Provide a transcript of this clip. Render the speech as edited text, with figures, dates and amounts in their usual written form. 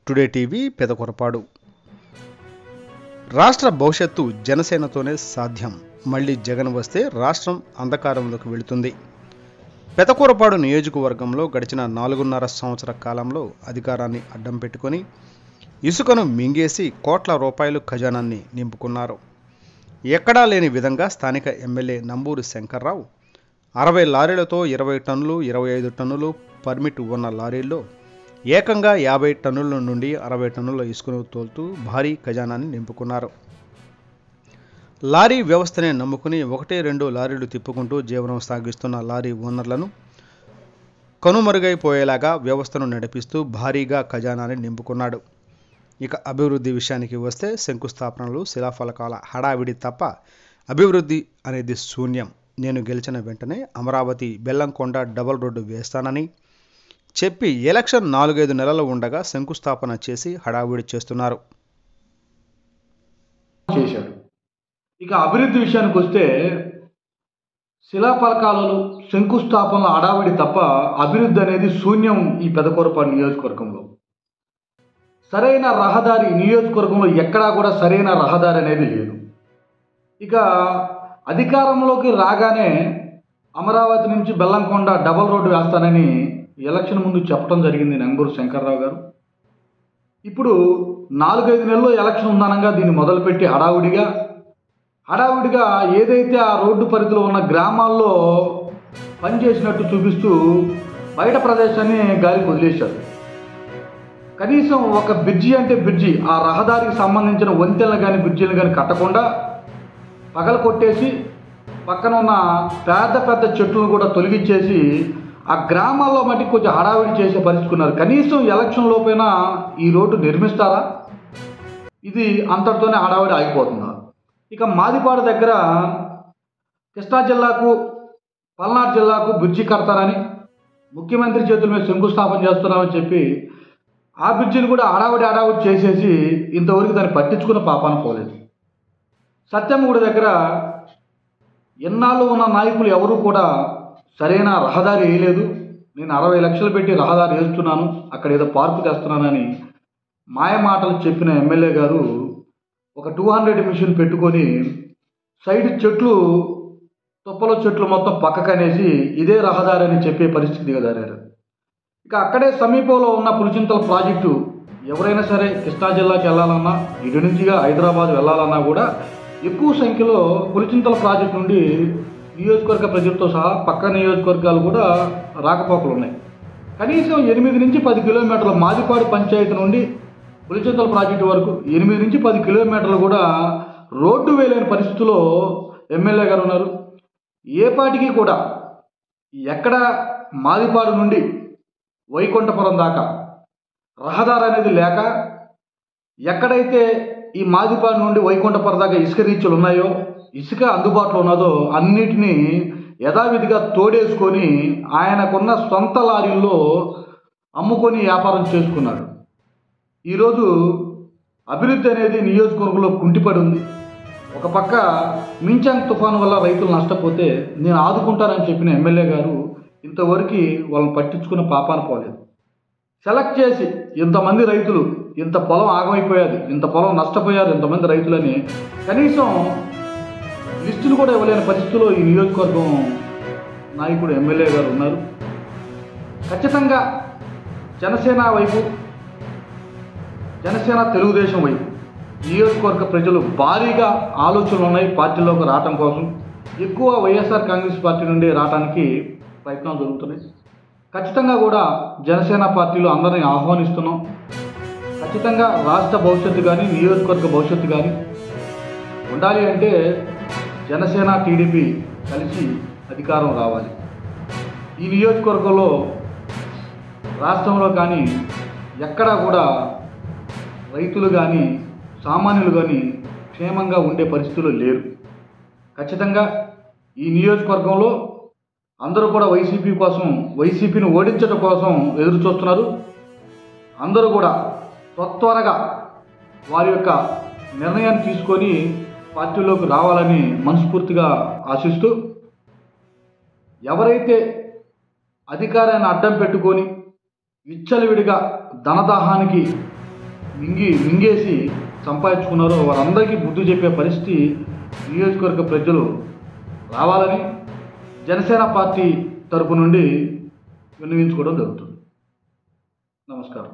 Today TV Pedakorapadu. రాష్ట్ర భవిష్యత్తు జనసేనతోనే సాధ్యం. మళ్లీ జగన్ వస్తే రాష్ట్రం అంధకారంలోకి వెళుతుంది. పెదకొరపాడు నియోజకవర్గంలో గడిచిన 4.5 సంవత్సర కాలంలో అధికారాన్ని అడ్డం పెట్టుకొని ఇసుకను మింగేసి కోట్ల రూపాయలు ఖజానాన్ని నింపుకున్నారు. ఎక్కడా లేని విధంగా స్థానిక ఎమ్మెల్యే నంబూరి శంకర్రావు 60 లారీలతో 20 టన్నులు 25 టన్నులు పర్మిట్ ఉన్న లారీల్లో ఏకంగా 50 టన్నుల నుండి 60 టన్నుల ఇసుకను తోలుతూ భారీ ఖజానాన్ని నింపుకున్నారు. లారీ వ్యవస్థనే నమ్ముకుని 1-2 లారీలు తిప్పుకుంటూ జీవనం సాగిస్తున్న లారీ ఓనర్లను కనుమరుగైపోయేలాగా వ్యవస్థను నడిపిస్తూ భారీగా ఖజానాన్ని నింపుకున్నాడు. ఇక అభివృద్ధి విషయానికి వస్తే శంకుస్థాపనలు, శిలాఫలకాల హడావిడి తప్ప అభివృద్ధి అనేది శూన్యం. నేను గెలిచిన వెంటనే అమరావతి బెల్లంకొండ డబుల్ రోడ్డు వేస్తానని చెప్పి ఎలక్షన్ 4-5 నెలలు ఉండగా శంకుస్థాపన చేసి హడావిడి చేస్తున్నారు. ఇక అభివృద్ధి విషయానికి వస్తే శిలాఫలకాలలో శంకుస్థాపనల హడావిడి తప్ప అభివృద్ధి అనేది శూన్యం. ఈ పెదకొరపాడు నియోజకవర్గంలో సరైన రహదారి నియోజకవర్గంలో ఎక్కడా కూడా సరైన రహదారి అనేది లేదు. ఇక అధికారంలోకి రాగానే అమరావతి నుంచి బెల్లంకొండ డబుల్ రోడ్డు వేస్తానని ఎలక్షన్ ముందు చెప్పడం జరిగింది నంబూరి శంకర్రావు గారు. ఇప్పుడు 4-5 నెలల్లో ఎలక్షన్ ఉందనగా దీన్ని మొదలుపెట్టి హడావుడిగా ఏదైతే ఆ రోడ్డు పరిధిలో ఉన్న గ్రామాల్లో పనిచేసినట్టు చూపిస్తూ బయట ప్రదేశాన్ని గాలికి వదిలేశారు. కనీసం ఒక బ్రిడ్జి అంటే బ్రిడ్జి, ఆ రహదారికి సంబంధించిన వంతెనలు కానీ బ్రిడ్జిలు కానీ కట్టకుండా పగల కొట్టేసి పక్కన ఉన్న పెద్ద చెట్లను కూడా తొలగించేసి ఆ గ్రామాల్లో మట్టి కొంచెం హడావిడి చేసే పరిస్థితున్నారు. కనీసం ఎలక్షన్ లోపైనా ఈ రోడ్డు నిర్మిస్తారా? ఇది అంతటితోనే హడావిడి ఆగిపోతుందా? ఇక మాదిపాడు దగ్గర కృష్ణా జిల్లాకు పల్నాడు జిల్లాకు బ్రిడ్జి కడతారని ముఖ్యమంత్రి చేతుల మీద శంకుస్థాపన చేస్తున్నామని చెప్పి ఆ బ్రిడ్జిని కూడా హడావిడి చేసేసి ఇంతవరకు దాన్ని పట్టించుకున్న పాపాన పోలేదు. సత్యమ్మగుడి దగ్గర ఎన్నాళ్ళు ఉన్న నాయకులు ఎవరూ కూడా సరైన రహదారి వేయలేదు. నేను 60 లక్షలు పెట్టి రహదారి వేస్తున్నాను, అక్కడ ఏదో పార్కు తెస్తున్నానని మాయమాటలు చెప్పిన ఎమ్మెల్యే గారు ఒక 200 మిషన్ పెట్టుకొని సైడ్ తుప్పలో చెట్లు మొత్తం పక్కకనేసి ఇదే రహదారి అని చెప్పే పరిస్థితి దిగజారారు. ఇక అక్కడే సమీపంలో ఉన్న పులిచింతల ప్రాజెక్టు ఎవరైనా సరే కృష్ణా జిల్లాకి వెళ్ళాలన్నా, ఇటు నుంచిగా హైదరాబాద్ వెళ్ళాలన్నా కూడా ఎక్కువ సంఖ్యలో పులిచింతల ప్రాజెక్టు నుండి నియోజకవర్గ ప్రజలతో సహా పక్క నియోజకవర్గాలు కూడా రాకపోకలు ఉన్నాయి. కనీసం 8 నుంచి 10 కిలోమీటర్ల మాదిపాడు పంచాయతీ నుండి పులిచింతల ప్రాజెక్టు వరకు 8 నుంచి 10 కిలోమీటర్లు కూడా రోడ్డు వేయలేని పరిస్థితుల్లో ఎమ్మెల్యే గారు ఉన్నారు. ఏ పాటికి కూడా ఎక్కడ మాదిపాడు నుండి వైకుంఠపురం దాకా రహదారి అనేది లేక, ఎక్కడైతే ఈ మాదిపాడు నుండి వైకుంఠపురం దాకా ఇసుక రీచ్లు ఉన్నాయో, ఇసుక అందుబాటులో ఉన్నదో అన్నిటినీ యథావిధిగా తోడేసుకొని ఆయనకున్న సొంత లారీల్లో అమ్ముకొని వ్యాపారం చేసుకున్నాడు. ఈరోజు అభివృద్ధి అనేది నియోజకవర్గంలో కుంటిపడి ఉంది. ఒక పక్క మించాంగ్ తుఫాను వల్ల రైతులు నష్టపోతే నేను ఆదుకుంటానని చెప్పిన ఎమ్మెల్యే గారు ఇంతవరకు వాళ్ళని పట్టించుకున్న పాపాన పోలేదు. సెలెక్ట్ చేసి ఇంతమంది రైతులు, ఇంత పొలం ఆగమైపోయాది, ఇంత పొలం నష్టపోయారు ఇంతమంది రైతులని కనీసం లిస్టులు కూడా ఇవ్వలేని పరిస్థితుల్లో ఈ నియోజకవర్గం నాయకుడు ఎమ్మెల్యే గారు ఉన్నారు. ఖచ్చితంగా జనసేన వైపు, జనసేన తెలుగుదేశం వైపు నియోజకవర్గ ప్రజలు భారీగా ఆలోచనలు ఉన్నాయి. పార్టీలోకి రావటం కోసం ఎక్కువ వైఎస్ఆర్ కాంగ్రెస్ పార్టీ నుండి రావడానికి ప్రయత్నాలు జరుగుతున్నాయి. ఖచ్చితంగా కూడా జనసేన పార్టీలో అందరినీ ఆహ్వానిస్తున్నాం. ఖచ్చితంగా రాష్ట్ర భవిష్యత్తు కానీ నియోజకవర్గ భవిష్యత్తు కానీ ఉండాలి అంటే జనసేన టీడీపీ కలిసి అధికారం రావాలి. ఈ నియోజకవర్గంలో రాష్ట్రంలో కానీ ఎక్కడా కూడా రైతులు కానీ సామాన్యులు కానీ క్షేమంగా ఉండే పరిస్థితులు లేరు. ఖచ్చితంగా ఈ నియోజకవర్గంలో అందరూ కూడా వైసీపీని ఓడించడం కోసం ఎదురు చూస్తున్నారు. అందరూ కూడా త్వరగా వారి యొక్క నిర్ణయాన్ని తీసుకొని పార్టీలోకి రావాలని మనస్ఫూర్తిగా ఆశిస్తూ, ఎవరైతే అధికారాన్ని అడ్డం పెట్టుకొని విచ్చలవిడిగా ధనదాహానికి మింగేసి సంపాదించుకున్నారో వారందరికీ బుద్ధి చెప్పే పరిస్థితి నియోజకవర్గ ప్రజలు రావాలని జనసేన పార్టీ తరపు నుండి విన్నవించుకోవడం జరుగుతుంది. నమస్కారం.